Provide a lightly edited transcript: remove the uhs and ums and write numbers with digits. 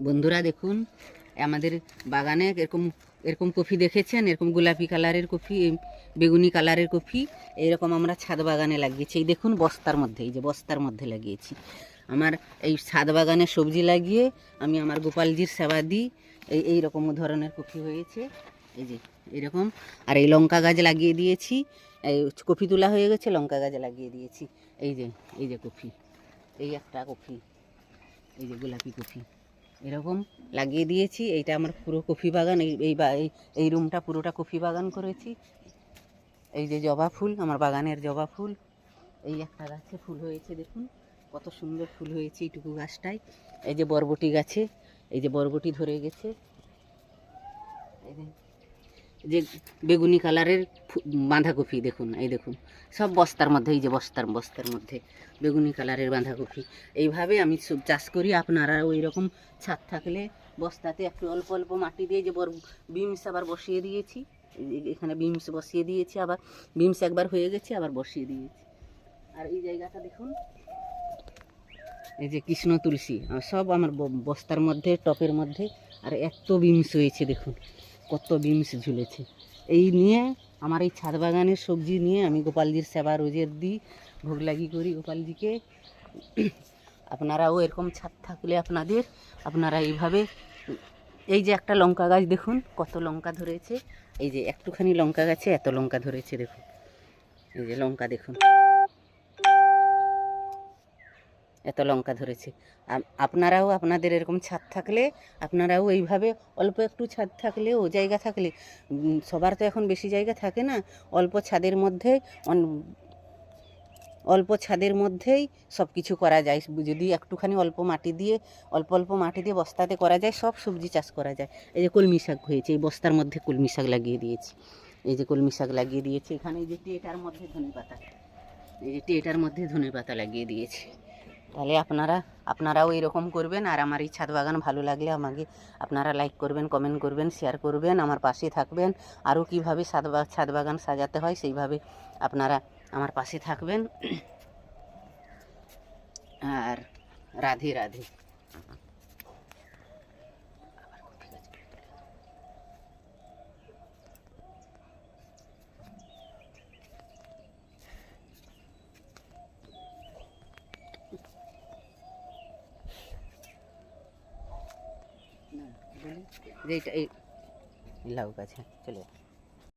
বন্ধুরা দেখুন, আমাদের বাগানে এরকম এরকম কফি দেখেছেন, এরকম গোলাপি কালারের কফি, বেগুনি কালারের কফি এইরকম আমরা ছাদ বাগানে লাগিয়েছি। এই দেখুন বস্তার মধ্যে, এই যে বস্তার মধ্যে লাগিয়েছি। আমার এই ছাদ বাগানে সবজি লাগিয়ে আমি আমার গোপালজির সেবা দিই। এই রকম ধরনের কফি হয়েছে, এই যে এরকম। আর এই লঙ্কা গাছ লাগিয়ে দিয়েছি, এই কফি তোলা হয়ে গেছে, লঙ্কা গাছ লাগিয়ে দিয়েছি। এই যে কফি, এই একটা কফি, এই যে গোলাপি কফি এরকম লাগিয়ে দিয়েছি। এইটা আমার পুরো কফি বাগান, এই রুমটা পুরোটা কফি বাগান করেছি। এই যে জবা ফুল, আমার বাগানের জবা ফুল, এই একটা গাছে ফুল হয়েছে দেখুন, কত সুন্দর ফুল হয়েছে এইটুকু গাছটায়। এই যে বরবটি গাছে, এই যে বরবটি ধরে গেছে। এই যে বেগুনি কালারের বাঁধাকপি দেখুন, এই দেখুন সব বস্তার মধ্যে, এই যে বস্তার মধ্যে বেগুনি কালারের বাঁধাকপি। এইভাবে আমি সব চাষ করি। আপনারা ওই রকম ছাদ থাকলে বস্তাতে একটু অল্প অল্প মাটি দিয়ে, যে বিমস আবার বসিয়ে দিয়েছি, এখানে বিমস বসিয়ে দিয়েছি, আবার বিমস একবার হয়ে গেছে আবার বসিয়ে দিয়েছি। আর এই জায়গাটা দেখুন, এই যে কৃষ্ণ তুলসী সব আমার বস্তার মধ্যে, টপের মধ্যে। আর এত বিমস হয়েছে দেখুন, কত বিমস ঝুলেছে। এই নিয়ে আমার এই ছাদ বাগানের সবজি নিয়ে আমি গোপালজির সেবা রোজের দিই, ভোগ লাগি করি গোপালজিকে। আপনারাও এরকম ছাদ থাকলে আপনারা এইভাবে, এই যে একটা লঙ্কা গাছ দেখুন কত লঙ্কা ধরেছে, এই যে একটুখানি লঙ্কা গাছে এত লঙ্কা ধরেছে দেখুন, এই যে লঙ্কা দেখুন এত লঙ্কা ধরেছে। আপনারাও আপনাদের এরকম ছাদ থাকলে আপনারাও এইভাবে অল্প একটু ছাদ থাকলে, ও জায়গা থাকলে, সবার তো এখন বেশি জায়গা থাকে না, অল্প ছাদের মধ্যে অল্প ছাদের মধ্যেই সব কিছু করা যায়। যদি একটুখানি অল্প মাটি দিয়ে বস্তাতে করা যায়, সব সবজি চাষ করা যায়। এই যে কলমি শাক হয়েছে, এই বস্তার মধ্যে কলমি শাক লাগিয়ে দিয়েছি, এই যে কলমি শাক লাগিয়ে দিয়েছি। এখানে এই যে টেটার মধ্যে ধনেপাতা, এই যে টেটার মধ্যে ধনেপাতা লাগিয়ে দিয়েছি। তাহলে আপনারাও এইরকম করবেন। আর আমার এই ছাদ বাগান ভালো লাগলে আমাকে আপনারা লাইক করবেন, কমেন্ট করবেন, শেয়ার করবেন, আমার পাশে থাকবেন। আরও কীভাবে ছাদ বাগান সাজাতে হয় সেইভাবে আপনারা আমার পাশে থাকবেন। আর রাধে রাধে। এইটা এই লাউ গাছ, চলে